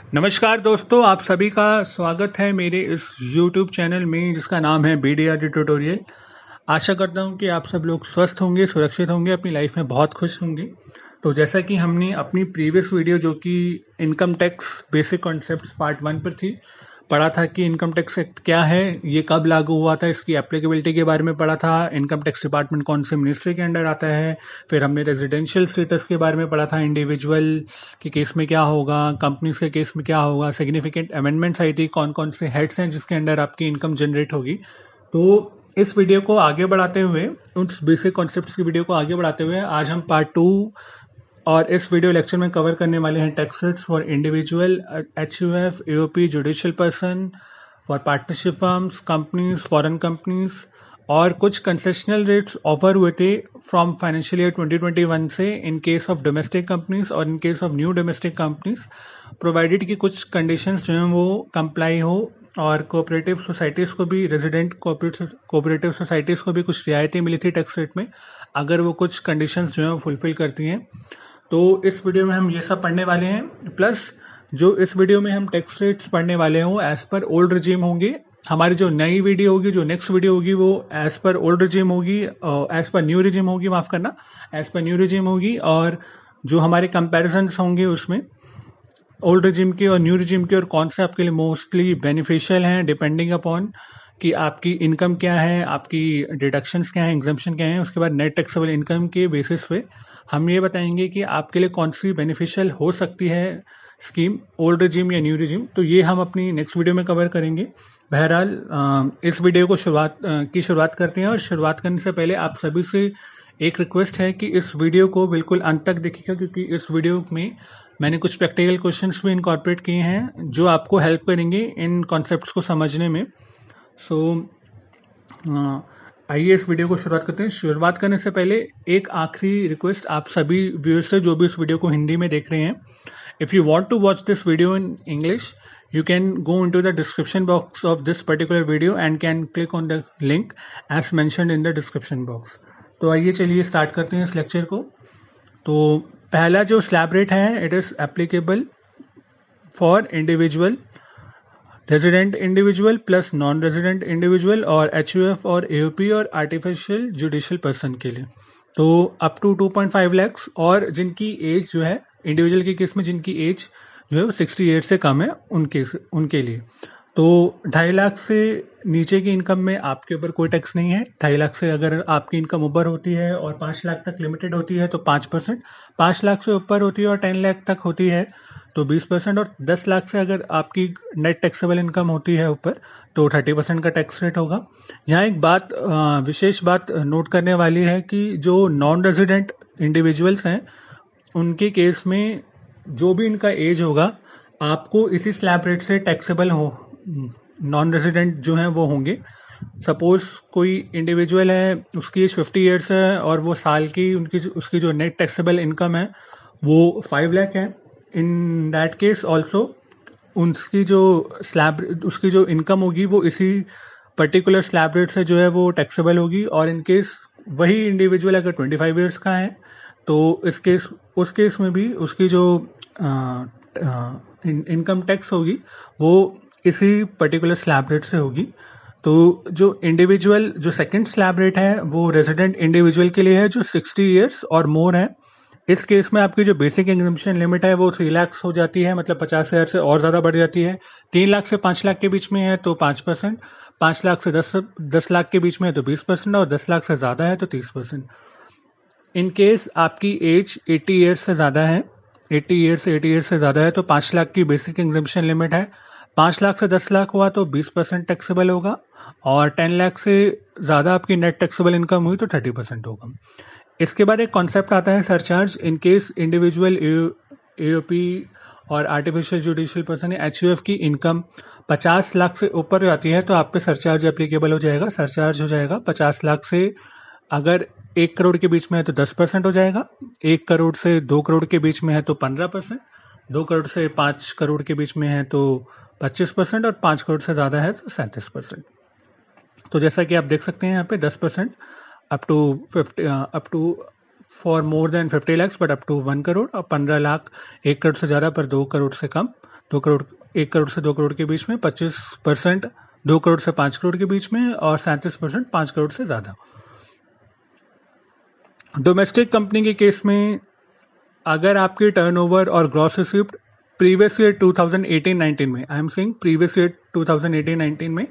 नमस्कार दोस्तों, आप सभी का स्वागत है मेरे इस YouTube चैनल में जिसका नाम है BDRD ट्यूटोरियल। आशा करता हूं कि आप सब लोग स्वस्थ होंगे, सुरक्षित होंगे, अपनी लाइफ में बहुत खुश होंगे। तो जैसा कि हमने अपनी प्रीवियस वीडियो जो कि income tax basic concepts part 1 पर थी, पढ़ा था कि इनकम टैक्स एक्ट क्या है, ये कब लागू हुआ था, इसकी एप्लीकेबिलिटी के बारे में पढ़ा था, इनकम टैक्स डिपार्टमेंट कौन से मिनिस्ट्री के अंडर आता है। फिर हमने रेजिडेंशियल स्टेटस के बारे में पढ़ा था, इंडिविजुअल के केस में क्या होगा, कंपनीज के केस में क्या होगा, सिग्निफिकेंट अमेंडमेंट्स आई थी, कौन कौन से हेड्स हैं जिसके अंडर आपकी इनकम जनरेट होगी। तो इस वीडियो को आगे बढ़ाते हुए, उस बेसिक कॉन्सेप्ट्स की वीडियो को आगे बढ़ाते हुए आज हम पार्ट 2 और इस वीडियो लेक्चर में कवर करने वाले हैं tax rates for individual, HUF, AOP, judicial person, for partnership firms, companies, foreign companies और कुछ कंसेशनल रेट्स ऑफर हुए थे फ्रॉम फाइनेंशियल ईयर 2021 से in case of domestic companies और in case of new domestic companies, provided कि कुछ conditions जो हैं वो कंप्लाई हो और कोऑपरेटिव सोसाइटीज़ को भी, रेजिडेंट कोऑपरेटिव सोसाइटीज़ को भी कुछ रियायतें मिली थी टैक्स रेट में अगर वो कुछ कंडीशंस जो हैं वो फुलफिल करती हैं। तो इस वीडियो में हम ये सब पढ़ने वाले हैं, प्लस जो इस वीडियो में हम टैक्स रेट्स पढ़ने वाले हैं वो एज पर ओल्ड रिजीम होंगे। हमारी जो नई वीडियो होगी, जो नेक्स्ट वीडियो होगी, वो एज पर ओल्ड रिजीम होगी, एज पर न्यू रिजीम होगी, माफ करना, एज पर न्यू रिजीम होगी। और जो हमारे कंपैरिजन्स होंगे उसमें ओल्ड रिजीम के और न्यू रिजीम के और कौन से आपके लिए मोस्टली बेनिफिशियल हैं, डिपेंडिंग अपॉन कि आपकी इनकम क्या है, आपकी डिडक्शंस क्या हैं, एग्जम्पशन क्या हैं। उसके बाद नेट टैक्सेबल इनकम के बेसिस पे हम ये बताएंगे कि आपके लिए कौन सी बेनिफिशियल हो सकती है स्कीम, ओल्ड रिजीम या न्यू रिजीम। तो ये हम अपनी नेक्स्ट वीडियो में कवर करेंगे। बहरहाल इस वीडियो को शुरुआत करते हैं और शुरुआत करने से पहले आप सभी से एक रिक्वेस्ट है कि इस वीडियो को बिल्कुल अंत तक देखिएगा, क्योंकि इस वीडियो में मैंने कुछ प्रैक्टिकल क्वेश्चंस भी इनकॉर्पोरेट किए हैं जो आपको हेल्प करेंगे इन कॉन्सेप्ट्स को समझने में। सो आइए इस वीडियो को शुरुआत करते हैं। शुरुआत करने से पहले एक आखिरी रिक्वेस्ट आप सभी व्यूअर्स से जो भी इस वीडियो को हिंदी में देख रहे हैं, if you want to watch this video in English, you can go into the description box of this particular video and can click on the link as mentioned in the description box। तो आइए चलिए start करते हैं इस lecture को। तो पहला जो स्लैब रेट है, it is applicable for individual, resident individual plus non resident individual और HUF और AOP और आर्टिफिशियल जुडिशियल पर्सन के लिए। तो अप टू 2.5 लाख और जिनकी एज जो है इंडिविजुअल के केस में, जिनकी एज जो है वो 60 ईयर्स से कम है उनके लिए। तो 2.5 लाख से नीचे की इनकम में आपके ऊपर कोई टैक्स नहीं है। 2.5 लाख से अगर आपकी इनकम ऊपर होती है और 5 लाख तक लिमिटेड होती है तो 5%, 5 लाख से ऊपर होती है और 10 लाख तक होती है तो 20%, और 10 लाख से अगर आपकी नेट टैक्सेबल इनकम होती है ऊपर तो 30% का टैक्स रेट होगा। यहाँ एक बात, विशेष बात नोट करने वाली है कि जो नॉन रेजिडेंट इंडिविजुअल्स हैं उनके केस में जो भी इनका एज होगा आपको इसी स्लैब रेट से टैक्सेबल हो, नॉन रेजिडेंट जो हैं वो होंगे। सपोज कोई इंडिविजुअल है, उसकी एज 50 ईयर्स है और वो साल की उसकी जो नेट टैक्सेबल इनकम है वो 5 लाख है। इन दैट केस ऑल्सो उसकी जो इनकम होगी वो इसी पर्टिकुलर स्लैब रेट से जो है वो टैक्सेबल होगी। और इन केस वही इंडिविजुअल अगर 25 ईयर्स का है तो उस केस में भी उसकी जो इनकम टैक्स होगी वो इसी पर्टिकुलर स्लैब रेट से होगी। तो जो सेकंड स्लैब रेट है वो रेजिडेंट इंडिविजुअल के लिए है जो 60 ईयर्स और मोर है। इस केस में आपकी जो बेसिक एग्जम्पशन लिमिट है वो 3 लाख हो जाती है, मतलब 50,000 से और ज़्यादा बढ़ जाती है। 3 लाख से 5 लाख के बीच में है तो 5%, 5 लाख से 10 लाख के बीच में है तो 20%, और 10 लाख से ज़्यादा है तो 30%। इन केस आपकी एज 80 ईयर्स से ज़्यादा है, 80 ईयर्स से ज़्यादा है तो 5 लाख की बेसिक एग्जम्पशन लिमिट है। 5 लाख से 10 लाख हुआ तो 20% टैक्सेबल होगा, और 10 लाख से ज़्यादा आपकी नेट टैक्सेबल इनकम हुई तो 30% होगा। इसके बाद एक कॉन्सेप्ट आता है surcharge. In case individual, AOP और आर्टिफिशियल जुडिशियल पर्सन या HUF की इनकम 50 लाख से ऊपर जाती है तो आप पे सरचार्ज एप्लीकेबल हो जाएगा। सरचार्ज हो जाएगा 50 लाख से, अगर 1 करोड़ के बीच में है तो 10% हो जाएगा, 1 करोड़ से 2 करोड़ के बीच में है तो 15%, 2 करोड़ से 5 करोड़ के बीच में है तो 25%, और 5 करोड़ से ज़्यादा है तो 37%। तो जैसा कि आप देख सकते हैं यहाँ पे 10% up to for more than 50 lakhs but up to 1 crore, और 15 लाख 1 करोड़ से ज़्यादा पर 2 करोड़ से कम 2 करोड़ 1 करोड़ से 2 करोड़ के बीच में, 25% 2 करोड़ से 5 करोड़ के बीच में, और 37% 5 करोड़ से ज़्यादा। डोमेस्टिक कंपनी के केस में अगर आपकी टर्नओवर और ग्रॉस रिसीप्ट प्रीवियस ईयर 2018-19 में, I am saying previous year 2018-19 में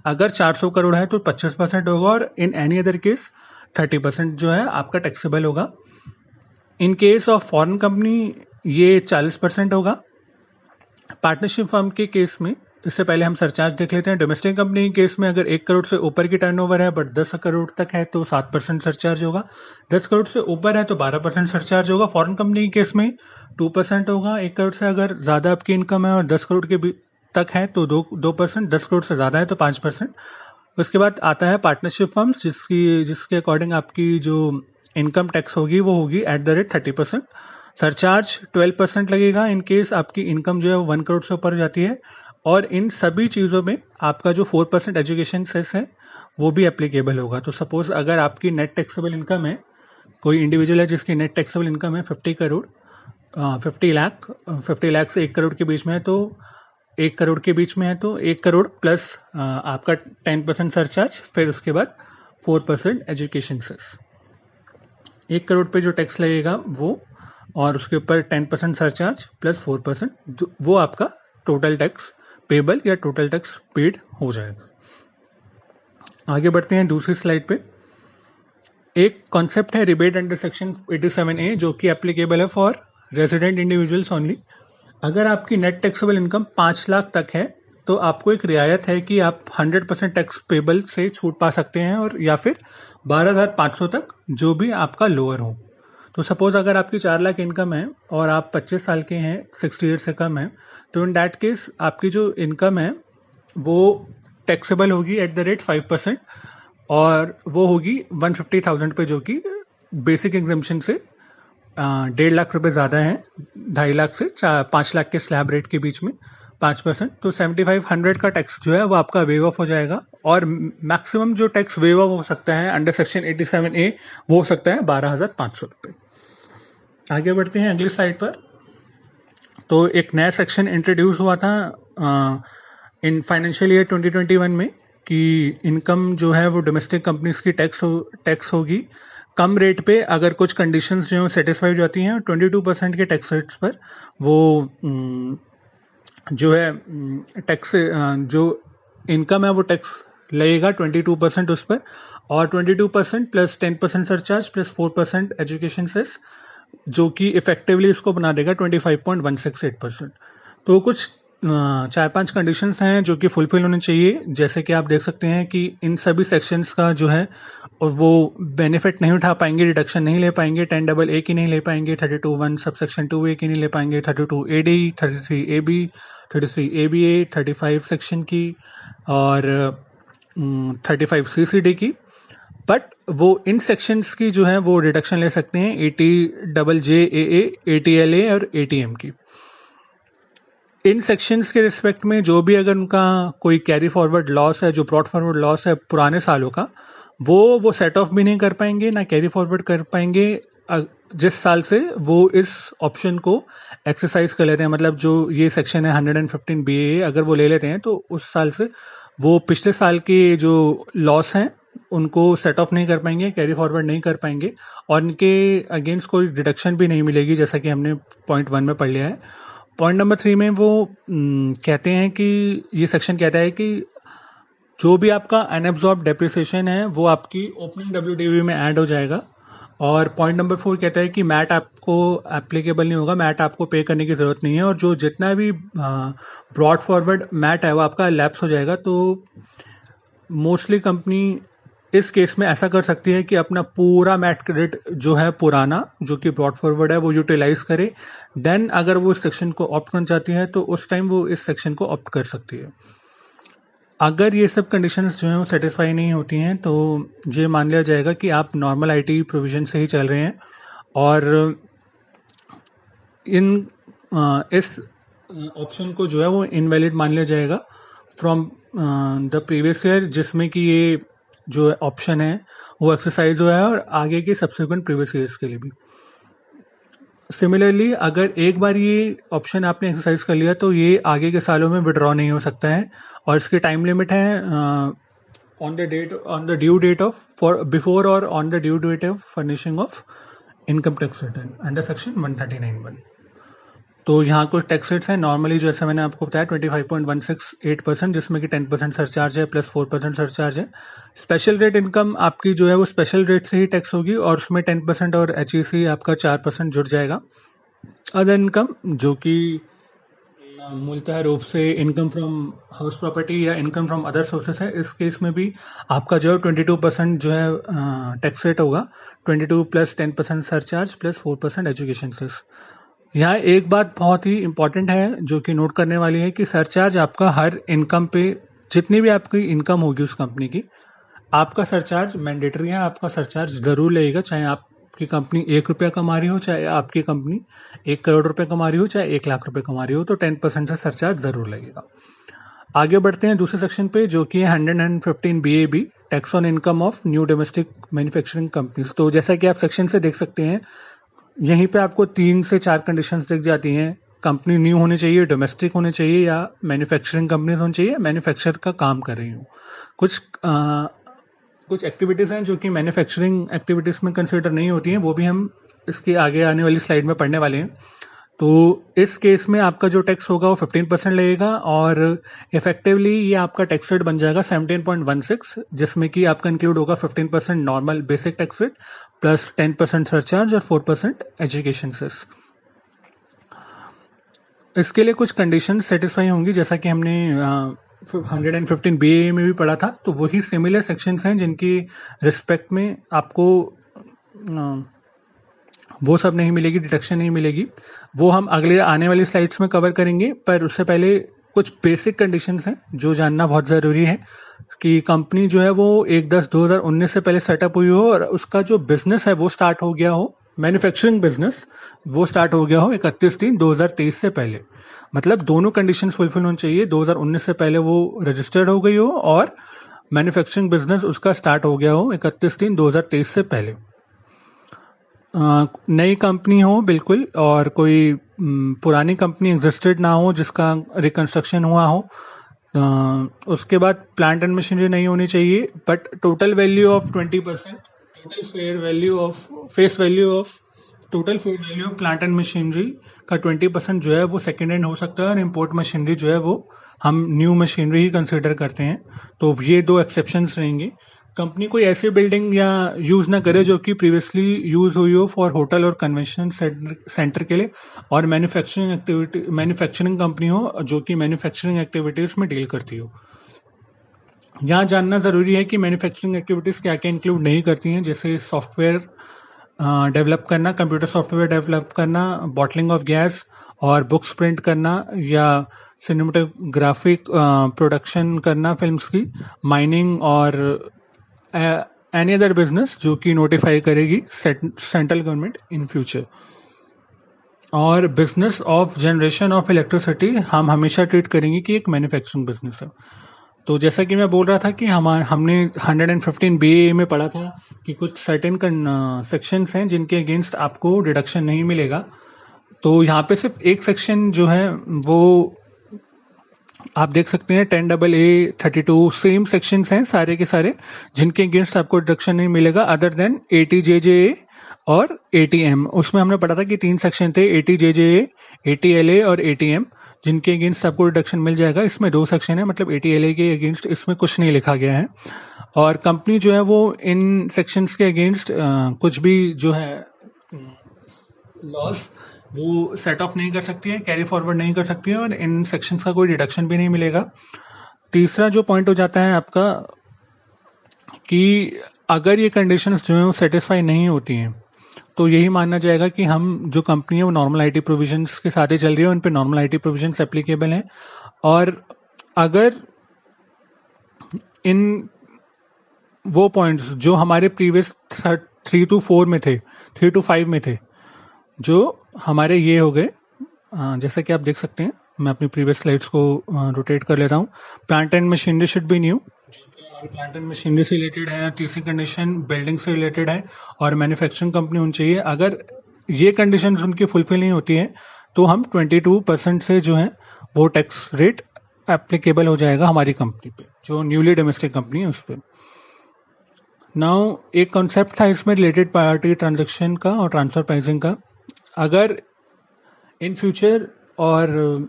अगर 400 करोड़ है तो 25% होगा, और इन एनी अदर केस 30% जो है आपका टैक्सेबल होगा। इन केस ऑफ फॉरेन कंपनी ये 40% होगा। पार्टनरशिप फर्म के केस में, इससे पहले हम सरचार्ज देख लेते हैं। डोमेस्टिक कंपनी के केस में अगर 1 करोड़ से ऊपर की टर्नओवर है बट 10 करोड़ तक है तो 7% सरचार्ज होगा। 10 करोड़ से ऊपर है तो 12% सरचार्ज होगा। फॉरेन कंपनी के केस में 2% होगा। 1 करोड़ से अगर ज़्यादा आपकी इनकम है और 10 करोड़ के तक है तो 2%, 10 करोड़ से ज़्यादा है तो 5%। उसके बाद आता है पार्टनरशिप फर्म्स, जिसके अकॉर्डिंग आपकी जो इनकम टैक्स होगी वो होगी @ 30%। सरचार्ज 12% लगेगा इन केस आपकी इनकम जो है वो 1 करोड़ से ऊपर जाती है। और इन सभी चीज़ों में आपका जो 4% एजुकेशन सेस है वो भी एप्लीकेबल होगा। तो सपोज अगर आपकी नेट टैक्सेबल इनकम है, कोई इंडिविजुअल है जिसकी नेट टैक्सेबल इनकम है 50 लाख से 1 करोड़ के बीच में है, तो 1 करोड़ के बीच में है तो 1 करोड़ प्लस आपका 10% सरचार्ज, फिर उसके बाद 4% एजुकेशन सेस। 1 करोड़ पे जो टैक्स लगेगा वो, और उसके ऊपर 10% सरचार्ज प्लस 4%, वो आपका टोटल टैक्स पेबल या टोटल टैक्स पेड हो जाएगा। आगे बढ़ते हैं दूसरी स्लाइड पे। एक कॉन्सेप्ट है रिबेट अंडर सेक्शन 87A जो कि एप्लीकेबल है फॉर रेजिडेंट इंडिविजुअल्स ओनली। अगर आपकी नेट टैक्सेबल इनकम 5 लाख तक है तो आपको एक रियायत है कि आप 100% टैक्स पेबल से छूट पा सकते हैं, और या फिर 12,500 तक जो भी आपका लोअर हो। तो सपोज अगर आपकी 4 लाख इनकम है और आप 25 साल के हैं, 60 ईयर से कम है, तो इन दैट केस आपकी जो इनकम है वो टैक्सेबल होगी @ 5%, और वो होगी 150,000 पे, जो कि बेसिक एग्जम्पशन से 1.5 लाख रुपए ज़्यादा है, 2.5 लाख से 5 लाख के स्लैब रेट के बीच में 5%। तो 7500 का टैक्स जो है वो आपका वेव ऑफ हो जाएगा, और मैक्सिमम जो टैक्स वेव ऑफ हो सकता है अंडर सेक्शन 87A वो हो सकता है 12,500 रुपये। आगे बढ़ते हैं अगली स्लाइड पर। तो एक नया सेक्शन इंट्रोड्यूस हुआ था इन फाइनेंशियल ईयर 2021 में कि इनकम जो है वो डोमेस्टिक कंपनीज की टैक्स होगी कम रेट पे अगर कुछ कंडीशंस जो है सेटिस्फाई हो जाती हैं। 22% के टैक्स रेट्स पर वो जो है टैक्स जो इनकम है वो टैक्स लगेगा 22% उस पर, और 22% plus 10% surcharge plus 4% education cess, जो कि इफेक्टिवली इसको बना देगा 25.168%। तो कुछ 4-5 कंडीशंस हैं जो कि फुलफिल होने चाहिए। जैसे कि आप देख सकते हैं कि इन सभी सेक्शंस का जो है वो बेनिफिट नहीं उठा पाएंगे, डिडक्शन नहीं ले पाएंगे। 10AA की नहीं ले पाएंगे, 32(1) सबसेक्शन 2A की नहीं ले पाएंगे, 32AD, 33AB, 33ABA, 35 सेक्शन की और 35CCD की। बट वो इन सेक्शंस की जो है वो डिडक्शन ले सकते हैं 80JJAA, ATLA और ATM की। इन सेक्शंस के रिस्पेक्ट में जो भी अगर उनका कोई कैरी फॉरवर्ड लॉस है, जो ब्रॉड फॉरवर्ड लॉस है पुराने सालों का, वो सेट ऑफ भी नहीं कर पाएंगे, ना कैरी फॉरवर्ड कर पाएंगे जिस साल से वो इस ऑप्शन को एक्सरसाइज कर लेते हैं। मतलब जो ये सेक्शन है 115 BAA अगर वो ले लेते हैं तो उस साल से वो पिछले साल के जो लॉस हैं उनको सेट ऑफ नहीं कर पाएंगे, कैरी फॉरवर्ड नहीं कर पाएंगे, और इनके अगेंस्ट कोई डिडक्शन भी नहीं मिलेगी, जैसा कि हमने पॉइंट 1 में पढ़ लिया है। पॉइंट नंबर 3 में वो कहते हैं कि ये सेक्शन कहता है कि जो भी आपका अनएब्जॉर्ब डेप्रिसिएशन है वो आपकी ओपनिंग WDV में ऐड हो जाएगा। और पॉइंट नंबर 4 कहता है कि मैट आपको एप्लीकेबल नहीं होगा, मैट आपको पे करने की ज़रूरत नहीं है, और जो जितना भी ब्रॉड फॉरवर्ड मैट है वो आपका लैप्स हो जाएगा। तो मोस्टली कंपनी इस केस में ऐसा कर सकती है कि अपना पूरा मैट क्रेडिट जो है पुराना, जो कि ब्रॉड फॉरवर्ड है, वो यूटिलाइज करे। देन अगर वो इस सेक्शन को ऑप्ट करना चाहती है तो उस टाइम वो इस सेक्शन को ऑप्ट कर सकती है। अगर ये सब कंडीशंस जो हैं वो सेटिस्फाई नहीं होती हैं तो ये मान लिया जाएगा कि आप नॉर्मल IT प्रोविजन से ही चल रहे हैं, और इस ऑप्शन को जो है वो इनवैलिड मान लिया जाएगा फ्रॉम द प्रीवियस ईयर जिसमें कि ये जो ऑप्शन है वो एक्सरसाइज हुआ है, और आगे के सब्सिक्वेंट प्रीवियस ईयर्स के लिए भी। सिमिलरली अगर एक बार ये ऑप्शन आपने एक्सरसाइज कर लिया तो ये आगे के सालों में विड्रॉ नहीं हो सकता है, और इसकी टाइम लिमिट है on the due date of for before और on the due date of furnishing of income tax return under section 139(1). तो यहाँ कुछ टैक्स रेट्स हैं नॉर्मली, जैसे मैंने आपको बताया 25.168%, जिसमें कि 10% सरचार्ज है प्लस 4% सरचार्ज है। स्पेशल रेट इनकम आपकी जो है वो स्पेशल रेट से ही टैक्स होगी, और उसमें 10% और HEC आपका 4% जुड़ जाएगा। अदर इनकम जो कि मूलतः रूप से इनकम फ्रॉम हाउस प्रॉपर्टी या इनकम फ्रॉम अदर सोर्सेस है, इस केस में भी आपका जो है 22% जो है टैक्स रेट होगा, 22 plus 10% surcharge plus 4% education cess. यहाँ एक बात बहुत ही इंपॉर्टेंट है जो कि नोट करने वाली है कि सरचार्ज आपका हर इनकम पे, जितनी भी आपकी इनकम होगी उस कंपनी की, आपका सरचार्ज मैंडेटरी है, आपका सरचार्ज जरूर लगेगा, चाहे आपकी कंपनी 1 रुपया कमा रही हो, चाहे आपकी कंपनी 1 करोड़ रुपए कमा रही हो, चाहे 1 लाख रुपए कमा रही हो, तो 10% से सरचार्ज जरूर लगेगा। आगे बढ़ते हैं दूसरे सेक्शन पे जो कि है 115 BAB, tax on income of new domestic manufacturing companies. तो जैसा कि आप सेक्शन से देख सकते हैं, यहीं पे आपको 3 से 4 कंडीशंस दिख जाती हैं। कंपनी न्यू होनी चाहिए, डोमेस्टिक होनी चाहिए, या मैन्युफैक्चरिंग कंपनीज होनी चाहिए, मैन्युफैक्चर का काम कर रही हो। कुछ एक्टिविटीज़ हैं जो कि मैन्युफैक्चरिंग एक्टिविटीज़ में कंसिडर नहीं होती हैं, वो भी हम इसके आगे आने वाली स्लाइड में पढ़ने वाले हैं। तो इस केस में आपका जो टैक्स होगा वो 15% लगेगा, और इफेक्टिवली ये आपका टैक्स रेट बन जाएगा 17.16, जिसमें कि आपका इंक्लूड होगा 15% normal basic tax rate plus 10% surcharge और 4% एजुकेशन सेस। इसके लिए कुछ कंडीशन सेटिस्फाई होंगी, जैसा कि हमने 115 BA में भी पढ़ा था। तो वही सिमिलर सेक्शंस हैं जिनकी रिस्पेक्ट में आपको वो सब नहीं मिलेगी, डिडक्शन नहीं मिलेगी, वो हम अगले आने वाली स्लाइड्स में कवर करेंगे। पर उससे पहले कुछ बेसिक कंडीशंस हैं जो जानना बहुत ज़रूरी है कि कंपनी जो है वो 1/10/2019 से पहले सेटअप हुई हो, और उसका जो बिजनेस है वो स्टार्ट हो गया हो, मैन्युफैक्चरिंग बिजनेस वो स्टार्ट हो गया हो 31/3/2023 से पहले। मतलब दोनों कंडीशंस फुलफिल होनी चाहिए, 2019 से पहले वो रजिस्टर्ड हो गई हो और मैन्युफैक्चरिंग बिजनेस उसका स्टार्ट हो गया हो 31/3/2023 से पहले। नई कंपनी हो बिल्कुल, और कोई पुरानी कंपनी एग्जिस्टेड ना हो जिसका रिकंस्ट्रक्शन हुआ हो। उसके बाद प्लांट एंड मशीनरी नहीं होनी चाहिए, but total value of 20%, total fair value of face value of total fair value of plant and machinery का 20% जो है वो सेकेंड हैंड हो सकता है, और इम्पोर्ट मशीनरी जो है वो हम न्यू मशीनरी ही कंसिडर करते हैं। तो ये 2 एक्सेप्शंस रहेंगे। कंपनी कोई ऐसी बिल्डिंग या यूज ना करे जो कि प्रीवियसली यूज हुई हो फॉर होटल और कन्वेंशन सेंटर के लिए, और मैन्युफैक्चरिंग कंपनी हो जो कि मैन्युफैक्चरिंग एक्टिविटीज में डील करती हो। यहाँ जानना जरूरी है कि मैन्युफैक्चरिंग एक्टिविटीज क्या क्या इंक्लूड नहीं करती हैं, जैसे सॉफ्टवेयर डेवलप करना, कंप्यूटर सॉफ्टवेयर डेवलप करना, बॉटलिंग ऑफ गैस और बुक्स प्रिंट करना, या सिनेमेटोग्राफिक प्रोडक्शन करना फिल्म्स की, माइनिंग और एनी अदर बिजनेस जो कि नोटिफाई करेगी सेंट्रल गवर्नमेंट इन फ्यूचर। और business of generation of electricity हम हमेशा ट्रीट करेंगे कि एक मैन्युफैक्चरिंग बिजनेस है। तो जैसा कि मैं बोल रहा था कि हमने 115 BA में पढ़ा था कि कुछ सर्टेन सेक्शंस हैं जिनके अगेंस्ट आपको डिडक्शन नहीं मिलेगा। तो यहाँ पे सिर्फ एक सेक्शन जो है वो आप देख सकते हैं 10AA 32 सेम सेक्शंस हैं सारे के सारे, जिनके अगेंस्ट आपको डिडक्शन नहीं मिलेगा अदर देन ATJJA और ATM। उसमें हमने पढ़ा था कि 3 सेक्शन थे, ATJJA, ATLA और ATM, जिनके अगेंस्ट आपको डिडक्शन मिल जाएगा। इसमें 2 सेक्शन है, मतलब ATLA के अगेंस्ट इसमें कुछ नहीं लिखा गया है, और कंपनी जो है वो इन सेक्शंस के अगेंस्ट कुछ भी जो है लॉस वो सेट ऑफ नहीं कर सकती है, कैरी फॉरवर्ड नहीं कर सकती है, और इन सेक्शंस का कोई डिडक्शन भी नहीं मिलेगा। तीसरा जो पॉइंट हो जाता है आपका कि अगर ये कंडीशंस जो है वो सेटिस्फाई नहीं होती हैं तो यही मानना जाएगा कि हम जो कंपनी है वो नॉर्मल आईटी प्रोविजंस के साथ ही चल रही है, उन पे नॉर्मल आईटी प्रोविजंस एप्लीकेबल हैं। और अगर इन वो पॉइंट्स जो हमारे प्रीवियस 3 to 4 में थे, 3 to 5 में थे, जो हमारे ये हो गए, जैसा कि आप देख सकते हैं, मैं अपनी प्रीवियस स्लाइड्स को रोटेट कर लेता हूँ। Plant and machinery should be new, plant and machinery से रिलेटेड है। तीसरी कंडीशन बिल्डिंग से रिलेटेड है और मैन्युफैक्चरिंग कंपनी होनी चाहिए। अगर ये कंडीशंस उनकी फुलफिल नहीं होती है तो हम 22% से जो है वो टैक्स रेट एप्लीकेबल हो जाएगा हमारी कंपनी पे, जो न्यूली डोमेस्टिक कंपनी है उस पर। नाउ एक कॉन्सेप्ट था इसमें रिलेटेड पार्टी ट्रांजेक्शन का और ट्रांसफर प्राइसिंग का। अगर इन फ्यूचर और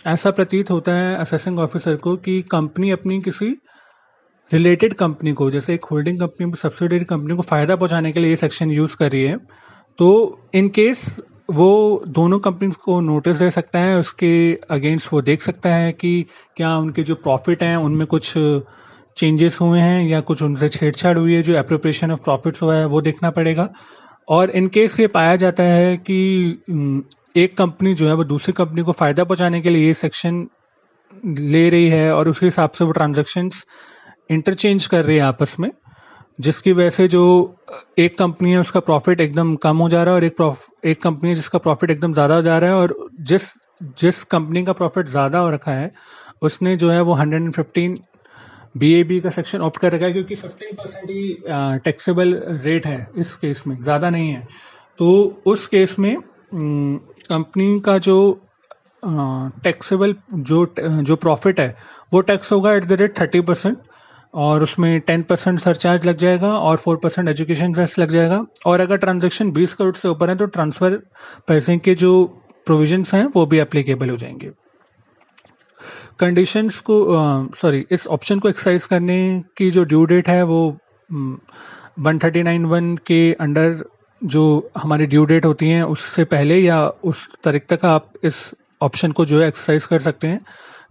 ऐसा प्रतीत होता है असेसिंग ऑफिसर को कि कंपनी अपनी किसी रिलेटेड कंपनी को, जैसे एक होल्डिंग कंपनी सब्सिडियरी कंपनी को फायदा पहुंचाने के लिए ये सेक्शन यूज कर रही है, तो इन केस वो दोनों कंपनीज को नोटिस दे सकता है, उसके अगेंस्ट वो देख सकता है कि क्या उनके जो प्रॉफिट हैं उनमें कुछ चेंजेस हुए हैं या कुछ उनसे छेड़छाड़ हुई है, जो एप्रोप्रिएशन ऑफ प्रॉफिट्स हुआ है वो देखना पड़ेगा। और इन केस ये पाया जाता है कि एक कंपनी जो है वो दूसरी कंपनी को फायदा पहुंचाने के लिए ये सेक्शन ले रही है और उसी हिसाब से वो ट्रांजैक्शंस इंटरचेंज कर रही है आपस में, जिसकी वजह से जो एक कंपनी है उसका प्रॉफिट एकदम कम हो जा रहा है और एक कंपनी है जिसका प्रॉफिट एकदम ज़्यादा हो जा रहा है, और जिस कंपनी का प्रॉफिट ज़्यादा हो रखा है उसने जो है वो 115 BAB का सेक्शन ऑप्ट कर रखा है, क्योंकि 15% ही टैक्सेबल रेट है इस केस में, ज़्यादा नहीं है। तो उस केस में कंपनी का जो टैक्सेबल जो प्रॉफिट है वो टैक्स होगा एट द रेट 30%, और उसमें 10% सरचार्ज लग जाएगा और 4% एजुकेशन सेस लग जाएगा। और अगर ट्रांजैक्शन 20 करोड़ से ऊपर है तो ट्रांसफर प्राइसिंग के जो प्रोविजंस हैं वो भी एप्लीकेबल हो जाएंगे। कंडीशंस को इस ऑप्शन को एक्सरसाइज करने की जो ड्यू डेट है वो 139(1) के अंडर जो हमारी ड्यू डेट होती है उससे पहले या उस तारीख तक आप इस ऑप्शन को जो है एक्सरसाइज कर सकते हैं।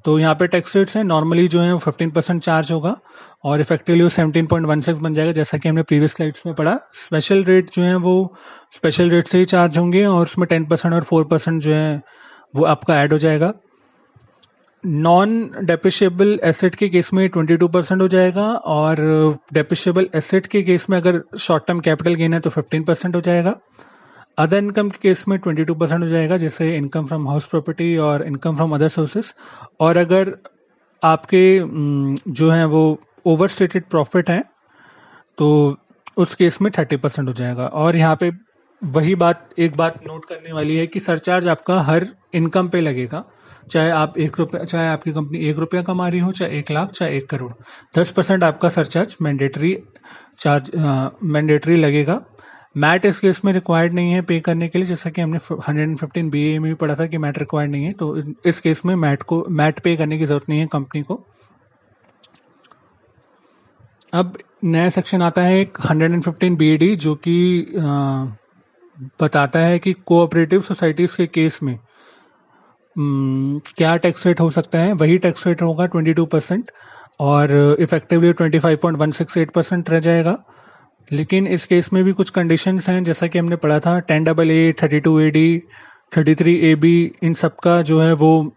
तो यहाँ पे टैक्स रेट्स हैं, नॉर्मली जो है वो 15% चार्ज होगा और इफेक्टिवली वो 17.16 बन जाएगा, जैसा कि हमने प्रीवियस स्लाइड्स में पढ़ा। स्पेशल रेट जो है वो स्पेशल रेट से ही चार्ज होंगे और उसमें 10% और 4% जो है वो आपका ऐड हो जाएगा। नॉन डेप्रिशिएबल एसेट के केस में 22% हो जाएगा और डेप्रिशिएबल एसेट के केस में अगर शॉर्ट टर्म कैपिटल गेन है तो 15% हो जाएगा। अदर इनकम के केस में 22% हो जाएगा, जैसे इनकम फ्रॉम हाउस प्रॉपर्टी और इनकम फ्रॉम अदर सोर्सेस। और अगर आपके जो है वो ओवर स्टेटेड प्रॉफिट है तो उस केस में 30% हो जाएगा। और यहाँ पे एक बात नोट करने वाली है कि सरचार्ज आपका हर इनकम पे लगेगा, चाहे आपकी कंपनी 1 रुपया कमा रही हो, चाहे 1 लाख, चाहे 1 करोड़, 10% आपका सरचार्ज मैंडेटरी लगेगा। मैट इस केस में रिक्वायर्ड नहीं है पे करने के लिए, जैसा कि हमने 115 BA में भी पढ़ा था कि मैट रिक्वायर्ड नहीं है, तो इस केस में मैट पे करने की जरूरत नहीं है कंपनी को। अब नया सेक्शन आता है एक 115 BAD, जो कि बताता है कि कोऑपरेटिव सोसाइटीज के केस में क्या टैक्स रेट हो सकता है। वही टैक्स रेट होगा 22% और इफेक्टिवली 25.168% रह जाएगा। लेकिन इस केस में भी कुछ कंडीशंस हैं, जैसा कि हमने पढ़ा था 10AA, 32AD, 33AB, इन सब का जो है वो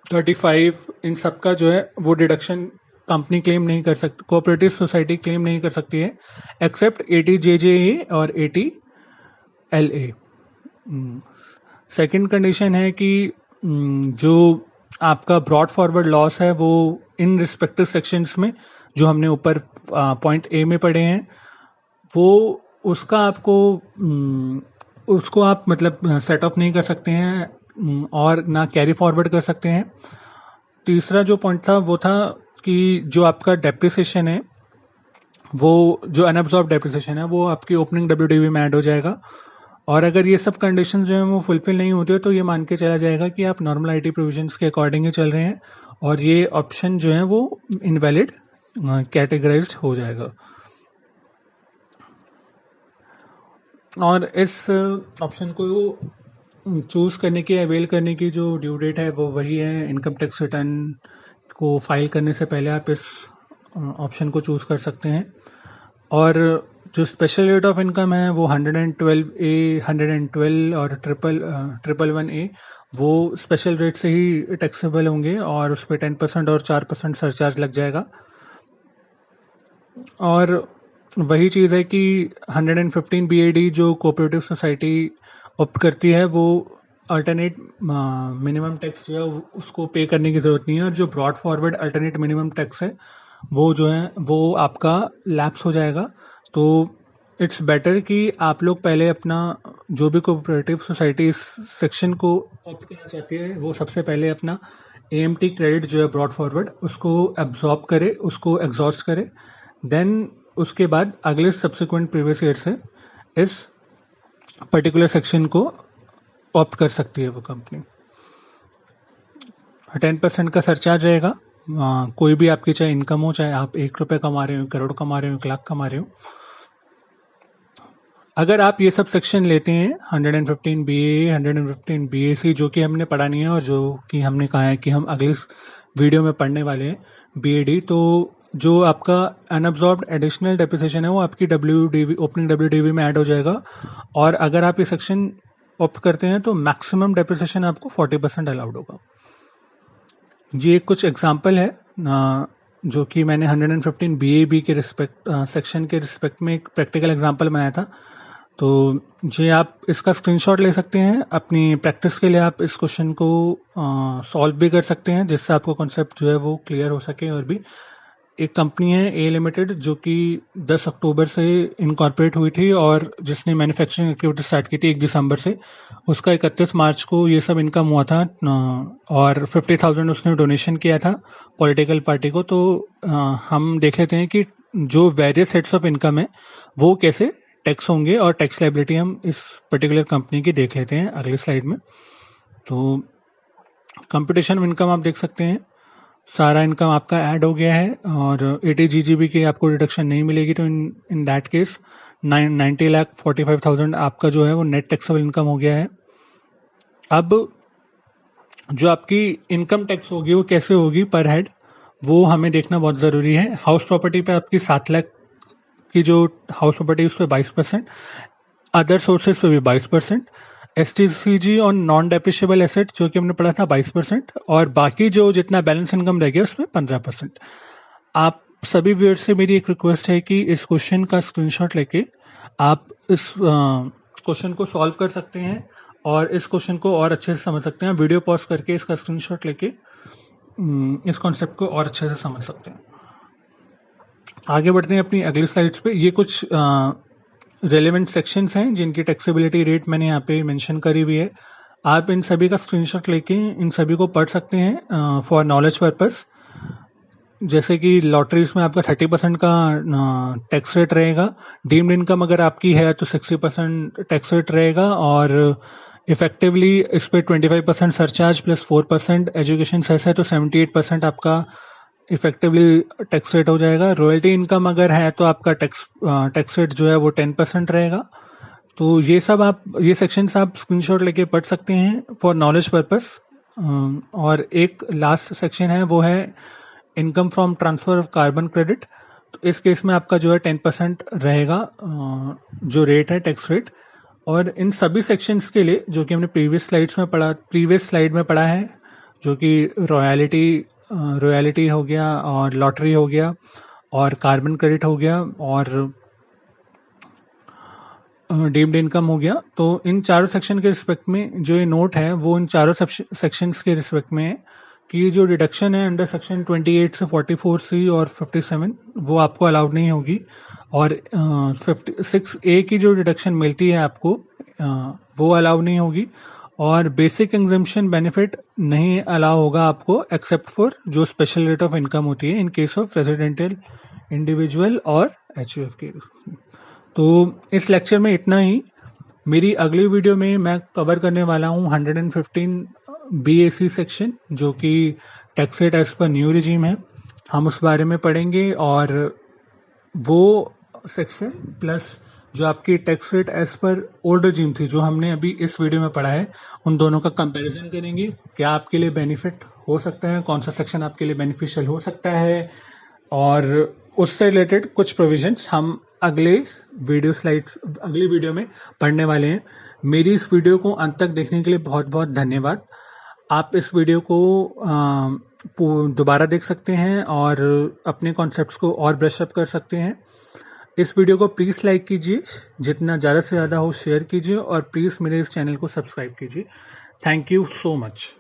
35, इन सब का जो है वो डिडक्शन कंपनी क्लेम नहीं कर सकती, कोऑपरेटिव सोसाइटी क्लेम नहीं कर सकती है, एक्सेप्ट 80JJA और 80LA। सेकंड कंडीशन है कि जो आपका ब्रॉड फॉरवर्ड लॉस है वो इन रिस्पेक्टिव सेक्शंस में जो हमने ऊपर पॉइंट A में पढ़े हैं वो उसका उसको आप मतलब सेट ऑफ नहीं कर सकते हैं और ना कैरी फॉरवर्ड कर सकते हैं। तीसरा जो पॉइंट था वो था कि जो आपका डेप्रिसिएशन है, वो जो अनअब्सॉर्ब डेप्रिसिएशन है वो आपकी ओपनिंग WDV में ऐड हो जाएगा। और अगर ये सब कंडीशन जो है वो फुलफिल नहीं होती है तो ये मान के चला जाएगा कि आप नॉर्मल IT प्रोविजंस के अकॉर्डिंग ही चल रहे हैं और ये ऑप्शन जो है वो इनवैलिड कैटेगराइज्ड हो जाएगा। और इस ऑप्शन को चूज करने की, अवेल करने की जो ड्यू डेट है वो वही है, इनकम टैक्स रिटर्न को फाइल करने से पहले आप इस ऑप्शन को चूज कर सकते हैं। और जो स्पेशल रेट ऑफ इनकम है वो 112A, 112 और 111A वो स्पेशल रेट से ही टैक्सेबल होंगे और उस पर 10% और 4% सरचार्ज लग जाएगा। और वही चीज़ है कि 115 BAD जो कोऑपरेटिव सोसाइटी ऑप्ट करती है वो अल्टरनेट मिनिमम टैक्स जो है उसको पे करने की ज़रूरत नहीं है, और जो brought forward alternate minimum tax है वो जो है वो आपका लैप्स हो जाएगा। तो इट्स बेटर कि आप लोग पहले अपना जो भी कोऑपरेटिव सोसाइटी इस सेक्शन को ऑप्ट करना चाहती है वो सबसे पहले अपना AMT क्रेडिट जो है ब्रॉड फॉरवर्ड उसको एब्जॉर्ब करे, उसको एग्जॉस्ट करे, देन उसके बाद अगले सब्सिक्वेंट प्रीवियस ईयर से इस पर्टिकुलर सेक्शन को ऑप्ट कर सकती है वो कंपनी। 10% का सरचार्ज रहेगा। कोई भी आपकी चाहे इनकम हो, चाहे आप 1 रुपये कमा रहे हो, करोड़ कमा रहे हो, 1 लाख कमा रहे हो, अगर आप ये सब सेक्शन लेते हैं 115 BA 115 BAC जो कि हमने पढ़ा नहीं है और जो कि हमने कहा है कि हम अगले वीडियो में पढ़ने वाले हैं BAD, तो जो आपका अनअब्जॉर्ब्ड एडिशनल डेप्रिसिएशन है वो आपकी WDV ओपनिंग WDV में ऐड हो जाएगा। और अगर आप ये सेक्शन ऑप्ट करते हैं तो मैक्सिमम डेप्रिसिएशन आपको 40% अलाउड होगा। ये कुछ एग्जांपल है जो कि मैंने 115 BAB के रिस्पेक्ट सेक्शन के रिस्पेक्ट में एक प्रैक्टिकल एग्जांपल बनाया था। तो ये आप इसका स्क्रीनशॉट ले सकते हैं अपनी प्रैक्टिस के लिए। आप इस क्वेश्चन को सॉल्व भी कर सकते हैं जिससे आपको कॉन्सेप्ट जो है वो क्लियर हो सके। और भी एक कंपनी है A लिमिटेड जो कि 10 अक्टूबर से इनकॉर्पोरेट हुई थी और जिसने मैन्युफैक्चरिंग एक्टिविटी स्टार्ट की थी 1 दिसंबर से। उसका 31 मार्च को ये सब इनकम हुआ था और 50,000 उसने डोनेशन किया था पॉलिटिकल पार्टी को। तो हम देख लेते हैं कि जो वेरियस सेट्स ऑफ इनकम है वो कैसे टैक्स होंगे और टैक्स लायबिलिटी हम इस पर्टिकुलर कंपनी की देख लेते हैं अगले स्लाइड में। तो कंपटीशन इनकम आप देख सकते हैं, सारा इनकम आपका ऐड हो गया है और 80 GGB की आपको डिडक्शन नहीं मिलेगी। तो इन दैट केस 90,45,000 आपका जो है वो नेट टैक्सेबल इनकम हो गया है। अब जो आपकी इनकम टैक्स होगी वो कैसे होगी पर हेड, वो हमें देखना बहुत ज़रूरी है। हाउस प्रॉपर्टी पे आपकी 7 लाख की जो हाउस प्रॉपर्टी उस पर 22%, अदर सोर्सेज पे भी 22%, STCG और नॉन डेप्रिशिएबल एसेट जो कि हमने पढ़ा था 22%, और बाकी जो जितना बैलेंस इनकम रह गया उसमें 15%। आप सभी व्यूअर्स से मेरी एक रिक्वेस्ट है कि इस क्वेश्चन का स्क्रीनशॉट लेके आप इस क्वेश्चन को सॉल्व कर सकते हैं और इस क्वेश्चन को और अच्छे से समझ सकते हैं। वीडियो पॉज करके इसका स्क्रीनशॉट लेके इस कॉन्सेप्ट को और अच्छे से समझ सकते हैं। आगे बढ़ते हैं अपनी अगली स्लाइड्स पे। ये कुछ रेलेवेंट सेक्शंस हैं जिनकी टैक्सेबिलिटी रेट मैंने यहाँ पे मेंशन करी हुई है। आप इन सभी का स्क्रीनशॉट लेके इन सभी को पढ़ सकते हैं फॉर नॉलेज पर्पस। जैसे कि लॉटरीज में आपका 30% का टैक्स रेट रहेगा, डीम्ड इनकम अगर आपकी है तो 60% टैक्स रेट रहेगा, और इफेक्टिवली इस पे 25% सरचार्ज प्लस 4%, एजुकेशन सेस है तो 78% आपका इफेक्टिवली टैक्स रेट हो जाएगा। रॉयल्टी इनकम अगर है तो आपका टैक्स रेट जो है वो 10% रहेगा। तो ये सब आप ये सेक्शंस आप स्क्रीनशॉट लेके पढ़ सकते हैं फॉर नॉलेज पर्पस। और एक लास्ट सेक्शन है वो है income from transfer of carbon credit. तो इस केस में आपका जो है 10% रहेगा जो रेट है टैक्स रेट। और इन सभी सेक्शंस के लिए जो कि हमने प्रीवियस स्लाइड में पढ़ा है, जो कि रॉयल्टी हो गया और लॉटरी हो गया और कार्बन क्रेडिट हो गया और डीम्ड इनकम हो गया। तो इन चारों सेक्शन के रिस्पेक्ट में जो ये नोट है वो इन चारों सेक्शंस के रिस्पेक्ट में है कि जो डिडक्शन है अंडर सेक्शन 28 से 44C और 57 वो आपको अलाउड नहीं होगी। और 56A की जो डिडक्शन मिलती है आपको वो अलाउ नहीं होगी। और बेसिक एग्जम्पशन बेनिफिट नहीं अलाउ होगा आपको एक्सेप्ट फॉर जो स्पेशल रेट ऑफ इनकम होती है इन केस ऑफ रेजिडेंशियल इंडिविजुअल और HUF के। तो इस लेक्चर में इतना ही। मेरी अगली वीडियो में मैं कवर करने वाला हूँ 115 BAC सेक्शन जो कि tax rate as per new regime है, हम उस बारे में पढ़ेंगे। और वो सेक्शन प्लस जो आपकी tax rate as per old regime थी जो हमने अभी इस वीडियो में पढ़ा है, उन दोनों का कंपैरिजन करेंगे। क्या आपके लिए बेनिफिट हो सकता है, कौन सा सेक्शन आपके लिए बेनिफिशियल हो सकता है, और उससे रिलेटेड कुछ प्रोविजंस हम अगली वीडियो में पढ़ने वाले हैं। मेरी इस वीडियो को अंत तक देखने के लिए बहुत बहुत धन्यवाद। आप इस वीडियो को दोबारा देख सकते हैं और अपने कॉन्सेप्ट्स को और ब्रश अप कर सकते हैं। इस वीडियो को प्लीज़ लाइक कीजिए, जितना ज़्यादा से ज़्यादा हो शेयर कीजिए, और प्लीज़ मेरे इस चैनल को सब्सक्राइब कीजिए। Thank you so much.